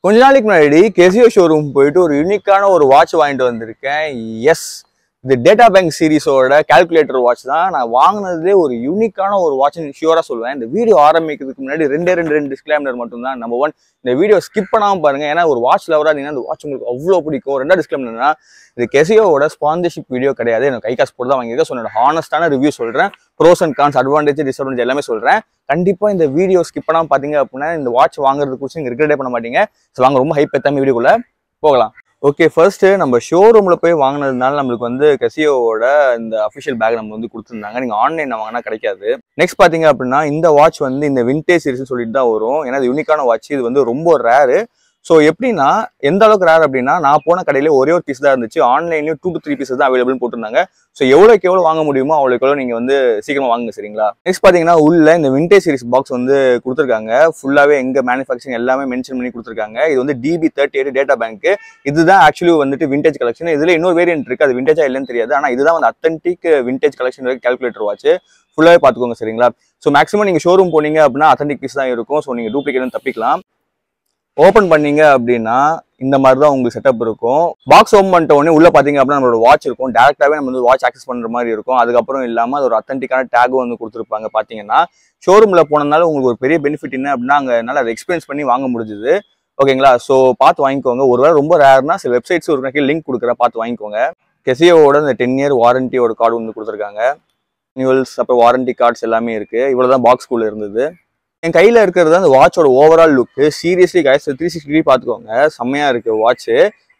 கொஞ்ச நாளைக்கு முன்னாடி கெசியோ ஷோரூம் போயிட்டு ஒரு யூனிக்கான ஒரு வாட்ச் வாங்கிட்டு வந்திருக்கேன். எஸ், இது டேட்டா பேங்க் சீரிஸோட கால்குலேட்டர் வாட்ச் தான். நான் வாங்கினதுலேயே ஒரு யூனிக்கான ஒரு வாட்ச்னு ஷியூரா சொல்லுவேன். இந்த வீடியோ ஆரம்பிக்கிறதுக்கு முன்னாடி ரெண்டு டிஸ்க்ளைமர் மட்டும்தான். நம்பர் 1, இந்த வீடியோ ஸ்கிப் பண்ணாமல் பாருங்க. ஏன்னா ஒரு வாட்ச் லவராக இருந்தீங்கன்னா இந்த வாட்ச் உங்களுக்கு அவ்வளோ பிடிக்கும். ரெண்டாவது டிஸ்க்ளைமர்னா, இது கெசியோட ஸ்பான்சர்ஷிப் வீடியோ கிடையாது. எனக்கு கை காசு போட்டு தான் வாங்கியிருக்கேன். ஸோ என்னோட ஹானஸ்டான ரிவ்யூ சொல்கிறேன். Pros and cons, advantage disadvantage எல்லாமே சொல்கிறேன். கண்டிப்பாக இந்த வீடியோ ஸ்கிப் பண்ணாமல் பார்த்தீங்க அப்படின்னா இந்த வாட்ச் வாங்குறது குறித்து நீங்கள் ரிக்ரெட்டே பண்ண மாட்டீங்க. ஸோ வாங்க, ரொம்ப ஹைப் ஏற்றாம வீடியோக்குள்ளே போகலாம். ஓகே, ஃபர்ஸ்ட் நம்ம ஷோரூமில் போய் வாங்கினதுனால நம்மளுக்கு வந்து கெசியோவோட இந்த அஃபிஷியல் பேக் நம்ம வந்து கொடுத்துருந்தாங்க. நீங்கள் ஆன்லைனில் வாங்கினா கிடைக்காது. நெக்ஸ்ட் பார்த்தீங்க அப்படின்னா இந்த வாட்ச் வந்து இந்த விண்டேஜ் சீரிஸ்னு சொல்லிட்டு தான் வரும். ஏன்னா இது யூனிக்கான வாட்ச், இது வந்து ரொம்ப ரேரு. ஸோ எப்படின்னா எந்த அளவுக்கு ரேர் அப்படின்னா, நான் போன கடையிலே ஒரே ஒரு பீஸ் தான் இருந்துச்சு. ஆன்லைன்லேயும் 2 to 3 பீசஸ் தான் அவைலபிள் போட்டிருந்தாங்க. ஸோ எவ்வளோக்கு எவ்வளோ வாங்க முடியுமோ அவ்வளோக்கு எவ்வளோ நீங்கள் வந்து சீக்கிரமாக வாங்குங்க, சரிங்களா? நெக்ஸ்ட் பார்த்தீங்கன்னா உள்ள இந்த விண்டேஜ் சீரிஸ் பாக்ஸ் வந்து கொடுத்துருக்காங்க. ஃபுல்லாகவே எங்க மேனுஃபேக்சரிங் எல்லாமே மென்ஷன் பண்ணி கொடுத்துருக்காங்க. இது வந்து DB38 டேட்டா பேங்க். இதுதான் ஆக்சுவலி வந்துட்டு விண்டேஜ் கலெக்ஷன். இதுல இன்னொரு வேரியன்ட் இருக்கு, அது விண்டேஜா இல்லைன்னு தெரியாது. ஆனால் இதுதான் வந்து authentic vintage collection calculator watch. ஃபுல்லாகவே பார்த்துக்கோங்க, சரிங்களா? ஸோ மேக்ஸிமம் நீங்கள் ஷோரூம் போனீங்க அப்படின்னா அத்தன்டிக் பீஸ் தான் இருக்கும். ஸோ நீங்கள் டூப்ளிகேட் தப்பிக்கலாம். ஓப்பன் பண்ணீங்க அப்படின்னா இந்த மாதிரி தான் உங்களுக்கு செட்டப் இருக்கும். பாக்ஸ் ஓப்பன் பண்ணிட்ட உடனே உள்ள பாத்தீங்க அப்படின்னா நம்மளோட வாட்ச் இருக்கும். டேரக்டாவே நம்ம வந்து வாட்ச் ஆக்சஸ் பண்ற மாதிரி இருக்கும். அதுக்கப்புறம் இல்லாம அது ஒரு அத்தன்டிக்கான டேகும் வந்து கொடுத்துருப்பாங்க. பாத்தீங்கன்னா ஷோரூம்ல போனதுனால உங்களுக்கு ஒரு பெரிய பெனிஃபிட் என்ன அப்படின்னா, அங்க என்னால அதை எக்ஸ்பீரியன்ஸ் பண்ணி வாங்க முடிஞ்சுது. ஓகேங்களா? ஸோ பார்த்து வாங்கிக்கோங்க. ஒருவேளை ரொம்ப ரேர்னா சில வெப்சைட்ஸ் ஒரு லிங்க் கொடுக்குற, பார்த்து வாங்கிக்கோங்க. கெசியோவோட இந்த 10 year வாரண்டியோட கார்டு வந்து கொடுத்துருக்காங்க. நியூவல்ஸ் அப்புறம் வாரண்டி கார்ட்ஸ் எல்லாமே இருக்கு. இவ்வளவுதான் பாக்ஸ்குள்ள இருந்தது. என் கையில இருக்கிறது அந்த வாட்சோட overall look. Seriously guys, 360 degree பார்த்துக்கோங்க, செம்மையா இருக்கு வாட்ச்.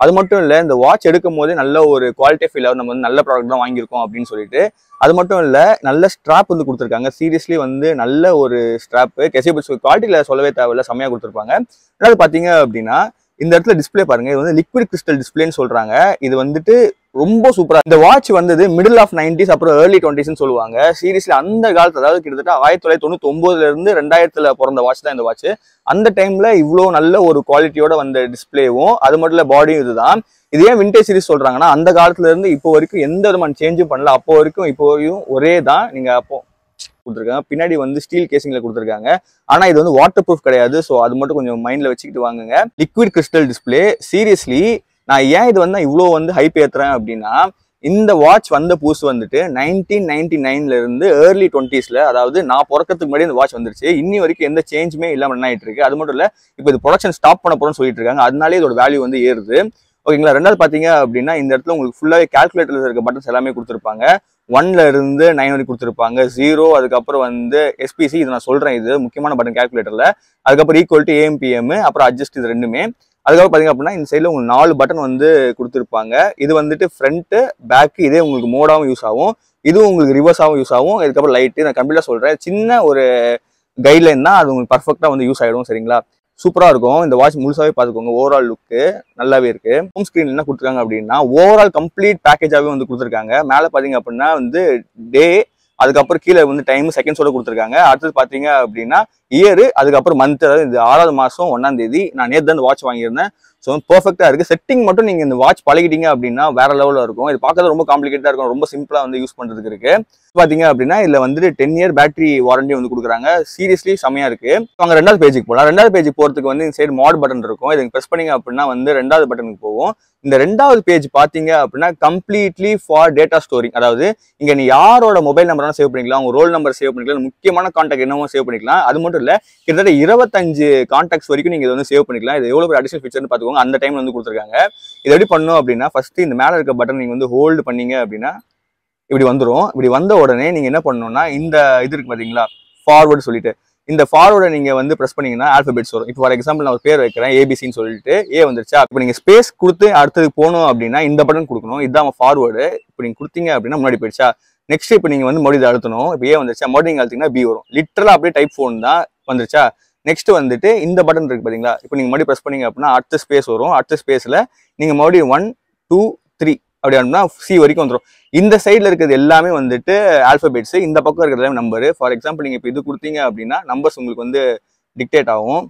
அது மட்டும் இல்லை, இந்த வாட்ச் எடுக்கும் போதே நல்ல ஒரு குவாலிட்டி ஃபீல் ஆகும், நம்ம வந்து நல்ல ப்ராடக்ட் தான் வாங்கியிருக்கோம் அப்படின்னு சொல்லிட்டு. அது மட்டும் இல்லை, நல்ல ஸ்ட்ராப் வந்து கொடுத்துருக்காங்க. சீரியஸ்லி வந்து நல்ல ஒரு ஸ்ட்ராப். கெசியோ குவாலிட்டியில சொல்லவே தேவையில்ல, செம்மையா கொடுத்துருப்பாங்க. அதாவது பாத்தீங்க அப்படின்னா இந்த இடத்துல டிஸ்பிளே பாருங்க, இது வந்து லிக்விட் கிறிஸ்டல் டிஸ்பிளேன்னு சொல்றாங்க. இது வந்துட்டு ரொம்ப சூப்பரா. இந்த வாட்ச் வந்தது மிடில் ஆஃப் 90s அப்புறம் ஏர்லி 20s சொல்லுவாங்க. சீரியஸ்லி அந்த காலத்துல, அதாவது கிட்டத்தட்ட 1999 இருந்து 2000 பிறந்த வாட்ச் தான் இந்த வாட்ச். அந்த டைம்ல இவ்வளோ நல்ல ஒரு குவாலிட்டியோட வந்த டிஸ்பிளேவும் அது மட்டும் இல்ல பாடியும் இதுதான். இது ஏன் விண்டேஜ் சீரிஸ் சொல்றாங்கன்னா, அந்த காலத்துல இருந்து இப்போ வரைக்கும் எந்த விதமான சேஞ்சும் பண்ணல. அப்போ வரைக்கும் இப்போ வரையும் ஒரே தான். நீங்க அப்போ கொடுத்துருக்காங்க, பின்னாடி வந்து ஸ்டீல் கேசிங்ல கொடுத்துருக்காங்க. ஆனா இது வந்து வாட்டர் ப்ரூஃப் கிடையாது. ஸோ அது மட்டும் கொஞ்சம் மைண்ட்ல வச்சுக்கிட்டு வாங்குங்க. Liquid crystal display. சீரியஸ்லி நான் ஏன் இது வந்து இவ்வளோ வந்து ஹைப் ஏத்துறேன் அப்படின்னா, இந்த வாட்ச் வந்த புதுசு வந்துட்டு 1999 இருந்து ஏர்லி 20s, அதாவது நான் பிறக்கிறதுக்கு முன்னாடி இந்த வாட்ச் வந்துருச்சு. இன்னி வரைக்கும் எந்த சேஞ்சுமே இல்லாம ரன் ஆயிட்டு இருக்கு. அது மட்டும் இல்ல, இப்போ இது ப்ரொடக்ஷன் ஸ்டாப் பண்ண போறோம்னு சொல்லிட்டு இருக்காங்க. அதனாலே இதோட வேல்யூ வந்து ஏறுது. ஓகேங்களா? ரெண்டாவது பாத்தீங்க அப்படின்னா இந்த இடத்துல உங்களுக்கு ஃபுல்லாவே கால்குலேட்டர்ல இருக்க பட்டன்ஸ் எல்லாமே கொடுத்துருப்பாங்க. 1ல இருந்து 9 வரைக்கும் கொடுத்துருப்பாங்க. 0, அதுக்கப்புறம் வந்து SPC, இது நான் சொல்றேன், இது முக்கியமான பட்டன் கால்குலேட்டர்ல. அதுக்கப்புறம் ஈக்குவல் டு AM PM, அப்புறம் அட்ஜஸ்ட், இது ரெண்டுமே. அதுக்கப்புறம் பாத்தீங்க அப்படின்னா இந்த சைட்ல உங்களுக்கு 4 பட்டன் வந்து கொடுத்துருப்பாங்க. இது வந்துட்டு ஃப்ரண்ட் பேக், இதே உங்களுக்கு மோடாவும் யூஸ் ஆகும், இதுவும் உங்களுக்கு ரிவர்ஸாகவும் யூஸ் ஆகும். இதுக்கப்புறம் லைட்டு, நான் கம்ப்ளீட்டா சொல்றேன், சின்ன ஒரு கைட்லைன் தான், அது உங்களுக்கு பர்ஃபெக்டா வந்து யூஸ் ஆயிடும், சரிங்களா? சூப்பரா இருக்கும். இந்த வாட்ச் முழுசாவே பார்த்துக்கோங்க. ஓவரால் லுக்கு நல்லாவே இருக்கு. ஹோம் ஸ்கிரீன் என்ன கொடுத்துருக்காங்க அப்படின்னா, ஓவரால் கம்ப்ளீட் பேக்கேஜாவே வந்து கொடுத்துருக்காங்க. மேல பாத்தீங்க அப்படின்னா வந்து டே, அதுக்கப்புறம் கீழே வந்து டைம் செகண்ட்ஸோட கொடுத்துருக்காங்க. அடுத்தது பாத்தீங்க அப்படின்னா இயர், அதுக்கப்புறம் மந்த், அதாவது இந்த 6வது மாசம் 1ஆம் தேதி. நான் நேற்று தான் இந்த வாட்ச் வாங்கியிருந்தேன். ஸோ பெர்ஃபெக்டா இருக்கு. செட்டிங் மட்டும் நீங்க இந்த வாட்ச் பழகிட்டீங்க அப்படின்னா வேற லெவலில் இருக்கும். இது பார்க்கறது ரொம்ப காம்ப்ளிகேட்டா இருக்கும், ரொம்ப சிம்பிளா வந்து யூஸ் பண்றதுக்கு இருக்கு. பாத்தீங்க அப்படின்னா இதுல வந்துட்டு 10 year பேட்டரி வாரண்டி வந்து கொடுக்குறாங்க. சீரியஸ்லி செமையா இருக்கு. அங்க ரெண்டாவது பேஜுக்கு போகலாம். ரெண்டாவது பேஜுக்கு போறதுக்கு வந்து இந்த சைடு மாட் பட்டன் இருக்கும். இதுக்கு பிரஸ் பண்ணீங்க அப்படின்னா வந்து ரெண்டாவது பட்டனுக்கு போகும். இந்த ரெண்டாவது பேஜ் பாத்தீங்க அப்படின்னா கம்ப்ளீட்லி ஃபார் டேட்டா ஸ்டோரிங். அதாவது இங்க நீ யாரோட மொபைல் நம்பர் சேவ் பண்ணிக்கலாம், உங்க ரோல் நம்பர் சேவ் பண்ணிக்கலாம், முக்கியமான கான்டாக்ட் என்னவோ சேவ் பண்ணிக்கலாம். அது மட்டும் இல்ல, கிட்டத்தட்ட 25 கான்டாக்ட்ஸ் வரைக்கும் நீங்க இதை வந்து சேவ் பண்ணிக்கலாம். இது எவ்வளவு அடிஷனல் ஃபீச்சர்னு பாத்துக்கோங்க. அந்த டைம்ல வந்து கொடுத்துருக்காங்க. இது எப்படி பண்ணணும் அப்படின்னா, ஃபர்ஸ்ட் இந்த மேல இருக்க பட்டன் நீங்க வந்து ஹோல்டு பண்ணீங்க அப்படின்னா இப்படி வந்துடும். இப்படி வந்த உடனே நீங்க என்ன பண்ணணும்னா, இந்த இது இருக்கு பாத்தீங்களா, ஃபார்வர்டு சொல்லிட்டு, இந்த ஃபார்வர்டை நீங்க வந்து பிரஸ் பண்ணீங்கன்னா ஆல்பபெட்ஸ் வரும். இப்போ ஃபார் எக்ஸாம்பிள் நான் ஒரு பேர் வைக்கிறேன், ABCன்னு சொல்லிட்டு ஏ வந்துருச்சா. இப்போ நீங்க ஸ்பேஸ் கொடுத்து அடுத்தது போகணும் அப்படின்னா இந்த பட்டன் கொடுக்கணும். இதுதான் ஃபார்வர்டு. இப்போ நீங்க கொடுத்தீங்க அப்படின்னா முன்னாடி போயிடுச்சா. நெக்ஸ்ட் இப்போ நீங்க வந்து மறுபடியும் அழுத்தணும். இப்போ ஏ வந்துருச்சா, மறுபடியும் அழுத்திங்கன்னா B வரும். லிட்டரலா அப்படியே டைப் ஃபோன் தான் வந்துருச்சா. நெக்ஸ்ட் வந்துட்டு இந்த பட்டன் இருக்கு பாத்தீங்களா, இப்போ நீங்க மறுபடியும் பிரஸ் பண்ணீங்க அப்படின்னா அடுத்த ஸ்பேஸ் வரும். அடுத்த ஸ்பேஸ்ல நீங்க மறுபடியும் 1 2 3 அப்படி அப்படின்னா C வரைக்கும் வந்துடும். இந்த சைட்ல இருக்கிறது எல்லாமே வந்துட்டு ஆல்பபெட்ஸ், இந்த பக்கம் இருக்கிறது எல்லாமே நம்பர். ஃபார் எக்ஸாம்பிள் நீங்க இப்போ இது கொடுத்தீங்க அப்படின்னா நம்பர்ஸ் உங்களுக்கு வந்து டிக்டேட் ஆகும்.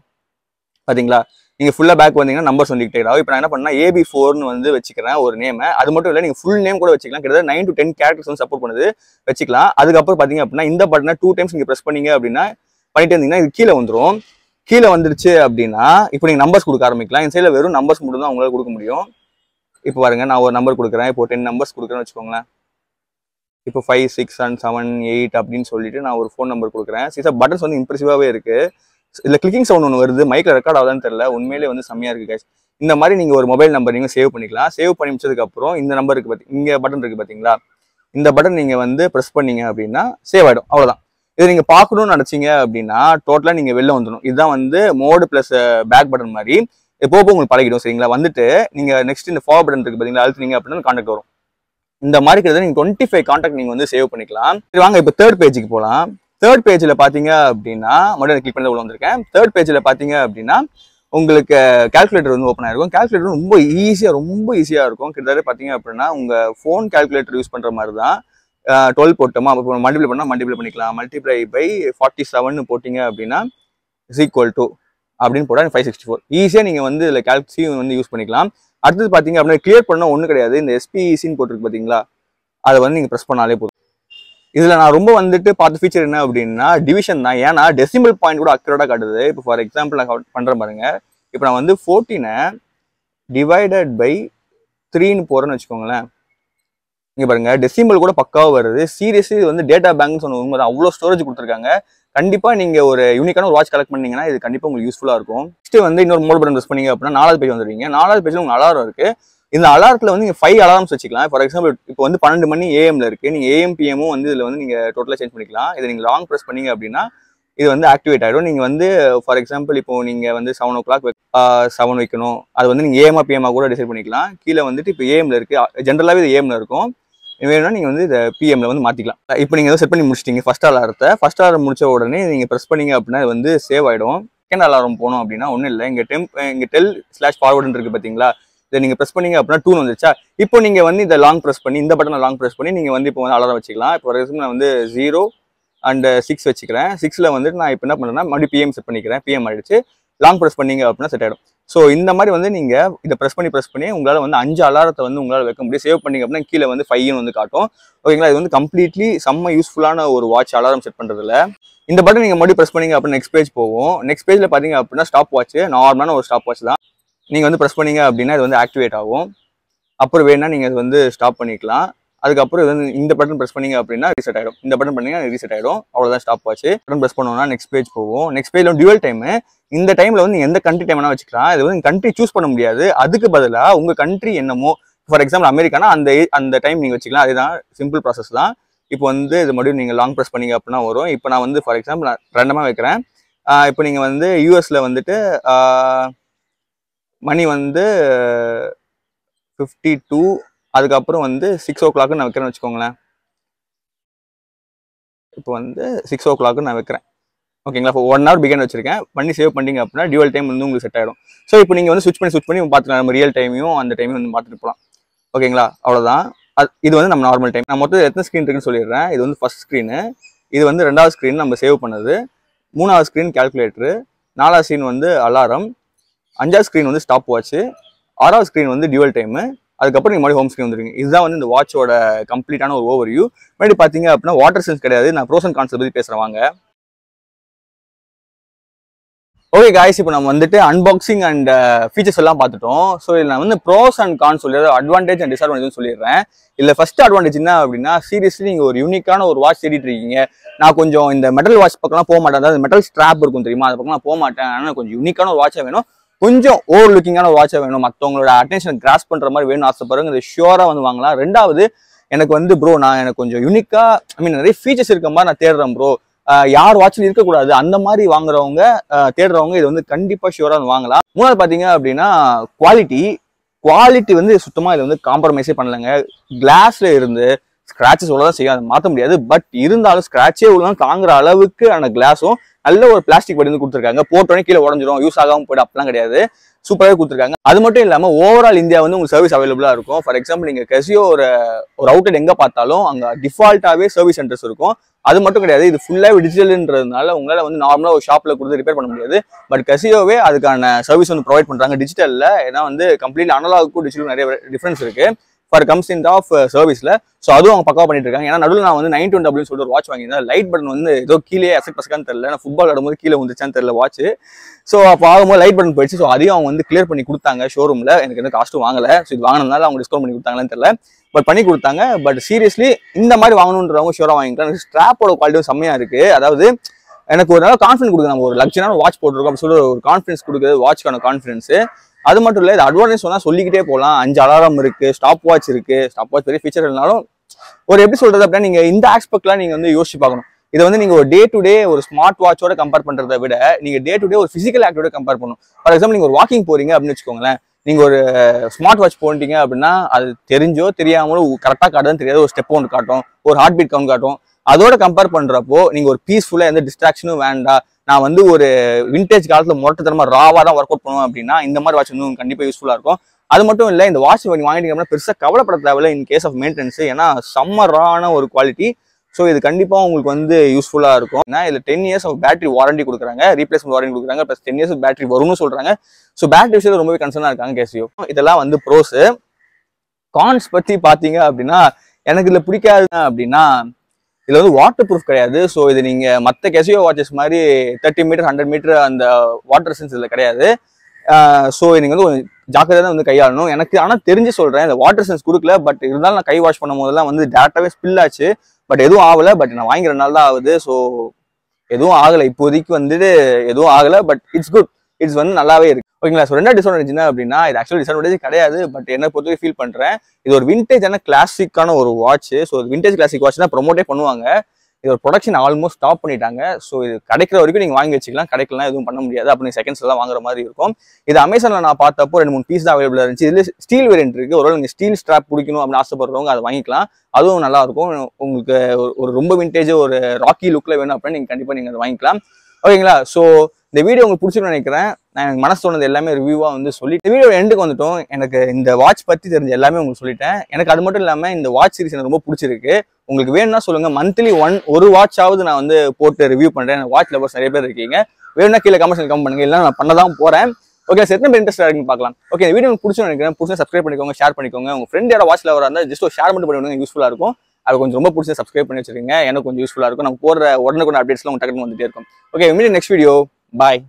பாத்தீங்களா, நீங்க ஃபுல்லா பேக் வந்தீங்கன்னா நம்பர்ஸ் வந்து டிக்டேட் ஆகும். இப்போ நான் என்ன பண்ணா AB4ன்னு வந்து வச்சுக்கிறேன் ஒரு நேம். அது மட்டும் இல்லை, நீங்க ஃபுல் நேம் கூட வச்சுக்கலாம். கிட்டத்தட்ட 9 to 10 கேரக்டர்ஸ் வந்து சப்போர்ட் பண்ணுது, வச்சுக்கலாம். அதுக்கப்புறம் பாத்தீங்க அப்படின்னா இந்த பட்டனை 2 times நீங்க பிரஸ் பண்ணீங்க அப்படின்னா பண்ணிட்டு இருந்தீங்கன்னா இது கீழே வந்துடும். கீழே வந்துருச்சு அப்படின்னா இப்போ நீங்கள் நம்பர்ஸ் கொடுக்க ஆரம்பிக்கலாம். இந்த சைடில் வெறும் நம்பர்ஸ் மட்டும் தான் உங்களால் கொடுக்க முடியும். இப்போ பாருங்க, நான் ஒரு நம்பர் கொடுக்குறேன். இப்போ 10 நம்பர்ஸ் கொடுக்குறேன்னு வச்சுக்கோங்களேன். இப்போ 5, 6 and 7, 8 அப்படின்னு சொல்லிட்டு நான் ஒரு ஃபோன் நம்பர் கொடுக்குறேன். சீசா பட்டன்ஸ் வந்து இம்ப்ரெசிவாகவே இருக்கு. இதில் கிளிக்கிங் சவுண்ட் ஒன்று வருது. மைக்கில் ரெக்கார்ட் ஆகுதான்னு தெரியல. உண்மையிலே வந்து செம்மையாக இருக்குது கைஸ். இந்த மாதிரி நீங்கள் ஒரு மொபைல் நம்பர் நீங்கள் சேவ் பண்ணிக்கலாம். சேவ் பண்ணி முடிச்சதுக்கப்புறம் இந்த நம்பருக்கு இங்கே பட்டன் இருக்குது பார்த்தீங்களா, இந்த பட்டன் நீங்கள் வந்து ப்ரெஸ் பண்ணீங்க அப்படின்னா சேவ் ஆகிடும். அவ்வளோதான். இதை நீங்கள் பார்க்கணும்னு நினச்சிங்க அப்படின்னா டோட்டலாக நீங்கள் வெளில வந்துடும். இதுதான் வந்து மோடு ப்ளஸ் பேக் பட்டன் மாதிரி. இப்போ உங்களுக்கு பழகிடும். சரிங்களா? வந்துட்டு நீங்கள் நெக்ஸ்ட் இந்த ஃபார்வர்ட் பட்டன் இருக்குது பார்த்தீங்களா, அழுத்தினீங்க அப்படின்னா கான்டாக்ட் வரும். இந்த மாதிரி இருக்கிறத நீங்கள் 25 கான்டாக்ட் நீங்கள் வந்து சேவ் பண்ணிக்கலாம். சரி, வாங்க இப்போ தேர்ட் பேஜுக்கு போகலாம். தேர்ட் பேஜில் பார்த்தீங்க அப்படின்னா மட்டும் கிளிக் பண்ணி உள்ள வந்திருக்கேன். தேர்ட் பேஜில் பார்த்தீங்க அப்படின்னா உங்களுக்கு கால்குலேட்டர் வந்து ஓப்பன் ஆயிருக்கும். கால்குலேட்டர் ரொம்ப ஈஸியாக இருக்கும். கிட்டத்தட்ட பார்த்தீங்க அப்படின்னா உங்கள் ஃபோன் கால்குலேட்டர் யூஸ் பண்ணுற மாதிரி தான். 12 போட்டோமா, அப்போ மல்டிப்ளை பண்ணால் மல்டிப்ளை பண்ணிக்கலாம். மல்டிப்ளை பை 47 போட்டிங்க அப்படின்னா = அப்படின்னு போட்டால் 564. ஈஸியாக நீங்கள் வந்து இதில் கால்சி வந்து யூஸ் பண்ணிக்கலாம். அடுத்தது பார்த்தீங்க அப்படின்னா கிளியர் பண்ணால் ஒன்றும் கிடையாது. இந்த SPECன்னு போட்டிருக்கு பார்த்தீங்களா, அதை வந்து நீங்கள் ப்ரெஸ் பண்ணாலே போதும். இதில் நான் ரொம்ப வந்துட்டு பார்த்த ஃபீச்சர் என்ன அப்படின்னா டிவிஷன் தான். ஏன்னா டெசிமல் பாயிண்ட் கூட அக்யூரேட்டாக காட்டுது. இப்போ ஃபார் எக்ஸாம்பிள் நான் பண்ணுறேன் பாருங்க. இப்போ நான் வந்து 14 டிவைடட் பை 3ன்னு போகிறேன்னு வச்சுக்கோங்களேன். இங்கே பாருங்க, டெசிமல் கூட பக்காவாக வருது. சீரியஸ்லி இது வந்து டேட்டா பேங்க்னு சொன்ன உண்மை தான். அவ்வளோ ஸ்டோரேஜ் கொடுத்துருக்காங்க. கண்டிப்பாக நீங்கள் ஒரு யூனிக்கான ஒரு வாட்ச் கலெக்ட் பண்ணீங்கன்னா இது கண்டிப்பாக உங்களுக்கு யூஸ்ஃபுல்லாக இருக்கும். நெக்ஸ்ட் வந்து இன்னொரு மோட் பட்டன் ப்ரெஸ் பண்ணீங்க அப்படின்னா 4வது பேஜ் வந்துடுவீங்க. 4வது பேஜில் உங்களுக்கு அலாரம் இருக்குது. இந்த அலாரத்தில் வந்து நீங்கள் 5 அலாரம்ஸ் வச்சுக்கலாம். ஃபார் எக்ஸாம்பிள் இப்போ வந்து 12 மணி AM இருக்குது. நீங்கள் AM PM வந்து இதில் வந்து நீங்கள் டோட்டலாக சேஞ்ச் பண்ணிக்கலாம். இதை நீங்கள் லாங் ப்ரெஸ் பண்ணீங்க அப்படின்னா இது வந்து ஆக்டிவேட் ஆகிடும். நீங்கள் வந்து ஃபார் எக்ஸாம்பிள் இப்போ நீங்கள் வந்து 7 o'clock 7 வைக்கணும். அது வந்து நீங்கள் AM PM கூட டிசைட் பண்ணிக்கலாம். கீழே வந்துட்டு இப்போ AMல இருக்குது. ஜென்ரலாகவே இது AMல இருக்கும். வேணும்னா நீங்கள் வந்து இதை PMல வந்து மாற்றிக்கலாம். இப்போ நீங்கள் செட் பண்ணி முடிச்சிட்டீங்க ஃபர்ஸ்ட் அலாரத்தை. ஃபர்ஸ்ட் அலாரம் முடிச்ச உடனே நீங்கள் ப்ரெஸ் பண்ணீங்க அப்படின்னா இது வந்து சேவ் ஆகிடும். செகண்ட் அலாரம் போகணும் அப்படின்னா ஒன்றும் இல்லை. இங்கே tell/forward இருக்குது பார்த்தீங்களா, இதை நீங்கள் ப்ரெஸ் பண்ணீங்க அப்படின்னா 2 வந்துருச்சா. இப்போ நீங்கள் வந்து இதை லாங் ப்ரெஸ் பண்ணி இந்த பட்டனை லாங் ப்ரெஸ் பண்ணி நீங்கள் வந்து இப்போ வந்து அலாரம் வச்சுக்கலாம். இப்போ ஃபார் எக்ஸாம்பிள் நான் வந்து 0 and 6 வச்சுக்கிறேன். 6ல் வந்துட்டு நான் இப்போ என்ன பண்ணுறேன்னா மறுபடியும் PM செட் பண்ணிக்கிறேன். PM ஆகிடுச்சு. லாங் ப்ரெஸ் பண்ணீங்க அப்படின்னா செட் ஆகிடும். ஸோ இந்த மாதிரி வந்து நீங்கள் இதை ப்ரெஸ் பண்ணி உங்களால் வந்து 5 அலாரத்தை வந்து உங்களால் வைக்க முடியும். சேவ் பண்ணிங்க அப்படின்னா கீழே வந்து 5ன்னு வந்து காட்டும். ஓகேங்களா? இது வந்து கம்ப்ளீட்லி செம்ம யூஸ்ஃபுல்லான ஒரு வாட்ச் அலாரம் செட் பண்ணுறதுல. இந்த பட்டன் நீங்கள் மறுபடியும் ப்ரெஸ் பண்ணீங்க அப்படின்னா நெக்ஸ்ட் பேஜ் போகும். நெக்ஸ்ட் பேஜில் பார்த்தீங்க அப்படின்னா ஸ்டாப் வாட்ச், நார்மலான ஒரு ஸ்டாப் வாட்ச் தான். நீங்கள் வந்து ப்ரெஸ் பண்ணீங்க அப்படின்னா இது வந்து ஆக்டிவேட் ஆகும். அப்புறம் வேணா நீங்கள் இது வந்து ஸ்டாப் பண்ணிக்கலாம். அதுக்கப்புறம் இது வந்து இந்த பட்டன் ப்ரெஸ் பண்ணீங்க அப்படின்னா ரீசெட் ஆகிடும். இந்த பட்டன் பண்ணீங்கன்னா ரீசெட் ஆகிடும். அவ்வளோதான் ஸ்டாப் வாட்ச். பட்டன் ப்ரெஸ் பண்ணோம்னா நெக்ஸ்ட் பேஜ் போகும். நெக்ஸ்ட் பேஜில் டியூவல் டைம். இந்த டைமில் வந்து நீங்கள் எந்த கண்ட்ரி டைம் வேணா வச்சுக்கலாம். இது வந்து கண்ட்ரி சூஸ் பண்ண முடியாது. அதுக்கு பதிலாக உங்கள் கண்ட்ரி என்னமோ, ஃபார் எக்ஸாம்பிள் அமெரிக்கானா அந்த டைம் நீங்கள் வச்சுக்கலாம். அதுதான் சிம்பிள் ப்ராசஸ் தான். இப்போ வந்து இது மறுபடியும் நீங்கள் லாங் ப்ரெஸ் பண்ணீங்க அப்படின்னா வரும். இப்போ நான் வந்து ஃபார் எக்ஸாம்பிள் நான் ரெண்டமாக வைக்கிறேன். இப்போ நீங்கள் வந்து யூஎஸ்ல வந்துட்டு மணி வந்து 52, அதுக்கப்புறம் வந்து 6 o'clock நான் வைக்கிறேன்னு வச்சுக்கோங்களேன். இப்போ வந்து 6 o'clock நான் வைக்கிறேன். ஓகேங்களா? இப்போ 1 hour பிகின் வச்சிருக்கேன். பண்ணி சேவ் பண்ணிங்க அப்படின்னா டியூவல் டைம் வந்து உங்களுக்கு செட் ஆகிடும். ஸோ இப்போ நீங்கள் வந்து ஸ்விட்ச் பண்ணி பார்த்துக்கலாம். நம்ம ரியல் டைமையும் அந்த டைமையும் வந்து பார்த்துட்டு போகலாம். ஓகேங்களா? அவ்வளோதான். இது வந்து நம்ம நார்மல் டைம். நான் மொத்தம் எத்தனை ஸ்க்ரீன் இருக்குன்னு சொல்லிடுறேன். இது வந்து ஃபர்ஸ்ட் ஸ்க்ரீனு, இது வந்து 2வது ஸ்க்ரீன் நம்ம சேவ் பண்ணது, 3வது ஸ்க்ரீன் கால்குலேட்டரு, 4வது ஸ்க்ரீன் வந்து அலாரம், 5வது ஸ்க்ரீன் வந்து ஸ்டாப் வாட்ச், 6வது ஸ்க்ரீன் வந்து டியூவல் டைமு, அதுக்கப்புறம் நீங்கள் மறுபடியும் ஹோம் ஸ்க்ரீன் வந்துருங்க. இதுதான் வந்து இந்த வாட்சோட கம்ப்ளீட்டான ஒரு ஓவர் வியூ. முன்னாடி பார்த்தீங்க அப்படின்னா வாட்டர் சென்ஸ் கிடையாது. நான் ப்ரோஸ் அண்ட் கான்ஸ் பற்றி பேசுகிறேன் வாங்க. ஓகே காய்ஸ், இப்போ நம்ம வந்துட்டு அன்பாக்சிங் அண்ட் ஃபீச்சர்ஸ் எல்லாம் பார்த்துட்டோம். ஸோ இதில் நான் வந்து ப்ரோஸ் அண்ட் கான்ஸ் சொல்லிடுறது, அட்வான்டேஜ் அண்ட் டிஸ்அட்வான்டேஜ் சொல்லிடுறேன். இல்லை ஃபர்ஸ்ட் அட்வான்டேஜ் என்ன அப்படின்னா, சீரியஸ்லி நீங்கள் ஒரு யூனிக்கான ஒரு வாட்ச் தேடிட்டு இருக்கீங்க. நான் கொஞ்சம் இந்த மெட்டல் வாட்ச் பக்கம்லாம் போக மாட்டேன். அதாவது மெட்டல் ஸ்ட்ராப் இருக்கும் தெரியுமா, அது பக்கம் நான் போக மாட்டேன். ஆனால் கொஞ்சம் யூனிக்கான ஒரு வாட்சாக வேணும், கொஞ்சம் ஓவர் லுக்கிங்கான ஒரு வாட்சாக வேணும், மற்றவங்களோட அட்டென்ஷன் கிராஸ் பண்ணுற மாதிரி வேணும் ஆசைப்படுறவங்க இது ஷியோராக வந்து வாங்கலாம். 2வது எனக்கு வந்து ப்ரோ எனக்கு கொஞ்சம் யூனிக்காக நிறைய ஃபீச்சர்ஸ் இருக்க மாதிரி நான் தேடுறேன் ப்ரோ, யார் வாட்சில் இருக்கக்கூடாது அந்த மாதிரி வாங்குறவங்க தேடுறவங்க இது வந்து கண்டிப்பாக ஷியோராக வந்து வாங்கலாம். 3வது பார்த்தீங்க அப்படின்னா குவாலிட்டி வந்து சுத்தமாக இது வந்து காம்ப்ரமைஸே பண்ணலைங்க. கிளாஸ்ல இருந்து ஸ்கிராச்சஸ் உள்ளதான் செய்யும், அதை மாற்ற முடியாது. பட் இருந்தாலும் ஸ்கிராச்சே உள்ளதான் தாங்குற அளவுக்கு ஆன கிளாஸும் நல்ல ஒரு பிளாஸ்டிக் படி வந்து கொடுத்துருக்காங்க. போட்டோன்னே கீழே உடஞ்சிரும், யூஸ் ஆகாமல் போய்ட்டு அப்படிலாம் கிடையாது, சூப்பராகவே கொடுத்துருக்காங்க. அது மட்டும் இல்லாமல் ஓவரால் இந்தியா வந்து உங்களுக்கு சர்வீஸ் அவைலபிளாக இருக்கும். ஃபார் எக்ஸாம்பிள் நீங்கள் கசியோ ஒரு அவுட்லெட் எங்கே பார்த்தாலும் அங்கே டிஃபால்ட்டாகவே சர்வீஸ் சென்டர்ஸ் இருக்கும். அது மட்டும் கிடையாது, இது ஃபுல்லாகவே டிஜிட்டல்ன்றதுனால உங்களால் வந்து நார்மலாக ஒரு ஷாப்பில் கொடுத்து ரிப்பேர் பண்ண முடியாது. பட் கசியோவே அதுக்கான சர்வீஸ் வந்து ப்ரொவைட் பண்ணுறாங்க டிஜிட்டலில். ஏன்னா வந்து கம்ப்ளீட் அனலாகுக்கும் டிஜிட்டலுக்கும் நிறைய டிஃப்ரென்ஸ் இருக்குது. பர் கம்ஸ் இன் ஆஃப் சர்வீஸ்ல. ஸோ அதுவும் அவங்க பக்காவா பண்ணிட்டு இருக்காங்க. ஏன்னா நடுவில் நான் வந்து 920 சொல்லிட்டு ஒரு வாட்ச் வாங்கியிருந்தேன். லைட் பட்டன் வந்து ஏதோ கீழே அசெக்ட் பசக்கான்னு தெரியல, நான் ஃபுட்பால் ஆடும்போது கீழே வந்துச்சான்னு தெரியல வாட்ச். ஸோ அப்போ ஆகும்போது லைட் பட்டன் போயிடுச்சு. ஸோ அதையும் அவங்க வந்து கிளியர் பண்ணி கொடுத்தாங்க ஷோரூம்ல. எனக்கு எந்த காஸ்ட்டும் வாங்கல. ஸோ இது வாங்கினதுனால அவங்க டிஸ்கவுண்ட் பண்ணி கொடுத்தாங்கன்னு தெரியல, பட் பண்ணி கொடுத்தாங்க. பட் சீரியஸ்லி இந்த மாதிரி வாங்கணுன்றவங்க ஷோரா வாங்கிக்கலாம். ஸ்ட்ராப்போட குவாலிட்டியும் செம்மையா இருக்கு. அதாவது எனக்கு ஒரு நல்ல கான்ஃபிடன்ஸ் கொடுக்குது. நம்ம ஒரு லக்ஸரியான வாட்ச் போட்டுருக்கோம் அப்படின்னு சொல்லி ஒரு கான்ஃபிடன்ஸ் கொடுக்குது, வாட்ச்க்கான கான்ஃபிடன்ஸ். அது மட்டும் இல்லை, இது அட்வான்டேஜ் சொன்னா சொல்லிக்கிட்டே போகலாம். 5 அலாரம் இருக்கு, ஸ்டாப் வாட்ச் இருக்கு. ஸ்டாப் வாட்ச் பெரிய ஃபீச்சர் இல்லைனாலும் ஒரு எப்படி சொல்றது அப்படின்னா, நீங்க இந்த ஆஸ்பெக்ட்லாம் நீங்க வந்து யோசிச்சு பார்க்கணும். இதை வந்து நீங்க ஒரு டே டு டே ஒரு ஸ்மார்ட் வாட்சோட கம்பேர் பண்றதை விட நீங்க டே டு டே ஒரு பிசிக்கல் ஆக்டிவோட கம்பேர் பண்ணணும். ஃபார் எக்ஸாம்பிள் நீங்க ஒரு வாக்கிங் போறீங்க அப்படின்னு வச்சுக்கோங்களேன். நீங்க ஒரு ஸ்மார்ட் வாட்ச் போட்டீங்க அப்படின்னா அது தெரிஞ்சோ தெரியாமலோ கரெக்டாக காட்டுன்னு தெரியாது, ஒரு ஸ்டெப் ஒன்று காட்டும், ஒரு ஹார்ட் பீட் கவுண்ட் காட்டும். அதோட கம்பேர் பண்றப்போ நீங்க ஒரு பீஸ்ஃபுல்லா எந்த டிஸ்ட்ராக்ஷனும் வேண்டாம், நான் வந்து ஒரு விண்டேஜ் காலத்துல முரட்டுத்தனமா ராவா தான் ஒர்க் அவுட் பண்ணுவேன் அப்படின்னா இந்த மாதிரி வாட்ச் வந்து கண்டிப்பா யூஸ்ஃபுல்லா இருக்கும். அது மட்டும் இல்லை, இந்த வாட்ச் வாங்கிட்டீங்க அப்படின்னா பெருசா கவலைப்பட தேவையில்லை இன் கேஸ் ஆஃப் மெயின்டெனன்ஸ். ஏன்னா சம்மரான ஒரு குவாலிட்டி. ஸோ இது கண்டிப்பா உங்களுக்கு வந்து யூஸ்ஃபுல்லா இருக்கும். ஏன்னா இதுல 10 இயர்ஸ் ஆஃப் பேட்டரி வாரண்டி கொடுக்குறாங்க, ரீப்ளேஸ்மெண்ட் வாரண்டி கொடுக்குறாங்க, பிளஸ் 10 இயர்ஸ் பேட்டரி வரும்னு சொல்றாங்க. ஸோ பேட்டரி விஷயத்துல ரொம்பவே கன்சர்னா இருக்காங்க கேசியோ. இதெல்லாம் வந்து ப்ரோஸ். கான்ஸ் பத்தி பாத்தீங்க அப்படின்னா எனக்கு இதுல பிடிக்காது அப்படின்னா இதுல வந்து வாட்டர் ப்ரூஃப் கிடையாது. ஸோ இது நீங்க மற்ற கேசியோ வாட்சஸ் மாதிரி 30 மீட்டர் 100 மீட்டர் அந்த வாட்டர் சென்ஸ் இதுல கிடையாது. ஸோ நீங்க வந்து ஜாக்கிரதையா தான் வந்து கையாளணும். எனக்கு ஆனால் தெரிஞ்சு சொல்றேன், இந்த வாட்டர் சென்ஸ் கொடுக்கல, பட் இருந்தாலும் நான் கை வாஷ் பண்ணும் போதெல்லாம் வந்து டேரக்டாவே ஸ்பில் ஆச்சு. பட் எதுவும் ஆகல. பட் நான் வாங்கி 2 நாள் தான் ஆகுது. ஸோ எதுவும் ஆகலை இப்போதைக்கு வந்துட்டு, எதுவும் ஆகலை. பட் இட்ஸ் குட், இட்ஸ் வந்து நல்லாவே இருக்கு. ஓகேங்களா. ஸோ 2 டிஸ்அட்வான்டேஜ் என்ன அப்படின்னா, இது ஆக்சுவலி டிஸ்அட்வான்டேஜ் கிடையாது, பட் என்ன பொறுத்தவரை ஃபீல் பண்றேன் இது ஒரு விண்டேஜான கிளாசிக்கான ஒரு watch. So vintage classic watch தான் ப்ரொமோட்டே பண்ணுவாங்க. இது ஒரு ப்ரொடக்ஷன் ஆல்மோஸ்ட் ஸ்டாப் பண்ணிட்டாங்க. ஸோ இது கிடைக்கிற வரைக்கும் நீங்க வாங்கி வச்சுக்கலாம், கிடைக்கலாம் எதுவும் பண்ண முடியாது. அப்போ நீங்க செகண்ட்ஸ் எல்லாம் வாங்குற மாதிரி இருக்கும். இது அமேசான்ல நான் பார்த்தப்போ 2-3 பீஸ் தான் அவைலபிளா இருந்துச்சு. இதுல ஸ்டீல் வேரியன்ட் இருக்கு. ஒருவேளை நீங்க ஸ்டீல் ஸ்ட்ராப் பிடிக்கணும் அப்படின்னு ஆசைப்படுறவங்க அதை வாங்கிக்கலாம், அதுவும் நல்லா இருக்கும். உங்களுக்கு ஒரு ரொம்ப விண்டேஜ் ஒரு ராக்கி லுக்ல வேணும் அப்படின்னு நீங்க கண்டிப்பா நீங்க அதை வாங்கிக்கலாம். ஓகேங்களா. ஸோ இந்த வீடியோ உங்களுக்கு பிடிச்சிருன்னு நினைக்கிறேன். நான் எனக்கு மனசு தோணுது எல்லாமே ரிவ்யூவா வந்து சொல்லி இந்த வீடியோ எண்டுக்கு வந்துட்டோம். எனக்கு இந்த வாட்ச் பத்தி தெரிஞ்ச எல்லாமே உங்களுக்கு சொல்லிட்டேன். எனக்கு அது மட்டும் இல்லாம இந்த வாட்ச் சீரிஸ் எனக்கு ரொம்ப பிடிச்சிருக்கு. உங்களுக்கு வேணும்னா சொல்லுங்க, மந்த்லி ஒரு வாட்சாவது நான் வந்து போட்டு ரிவ்யூ பண்றேன். வாட்ச் லவர்ஸ் நிறைய பேர் இருக்கீங்க. வேணும்னா கீழே கமெண்ட்ஸ்ல கமெண்ட் பண்ணுங்க, இல்லை நான் பண்ணதான் போறேன். ஓகே, எத்தனை பேர் இன்ட்ரெஸ்டா இருக்குன்னு பார்க்கலாம். ஓகே, இந்த வீடியோ உங்களுக்கு பிடிச்சிருன்னு நினைக்கிறேன். பிடிச்சா சப்ஸ்கிரைப் பண்ணிக்கோங்க, ஷேர் பண்ணிக்கோங்க. உங்க ஃப்ரெண்ட் யாரோ வாட்ச் லவரா இருந்தால் ஜஸ்ட் ஒரு ஷேர் மட்டும் பண்ணி யூஸ்ஃபுல்லா இருக்கும். அது கொஞ்சம் ரொம்ப பிடிச்சி சப்ஸ்கிரைப் பண்ணி வச்சிருக்கீங்க, எனக்கு கொஞ்சம் யூஸ்ஃபுல்லா இருக்கும். நம்ம போடுற உடனுக்குள்ள அப்டேட்ஸ்லாம் உங்களுக்கு டக்குனு வந்துட்டே இருக்கும். ஓகே, மீண்டும் நெக்ஸ்ட் வீடியோ. பாய்.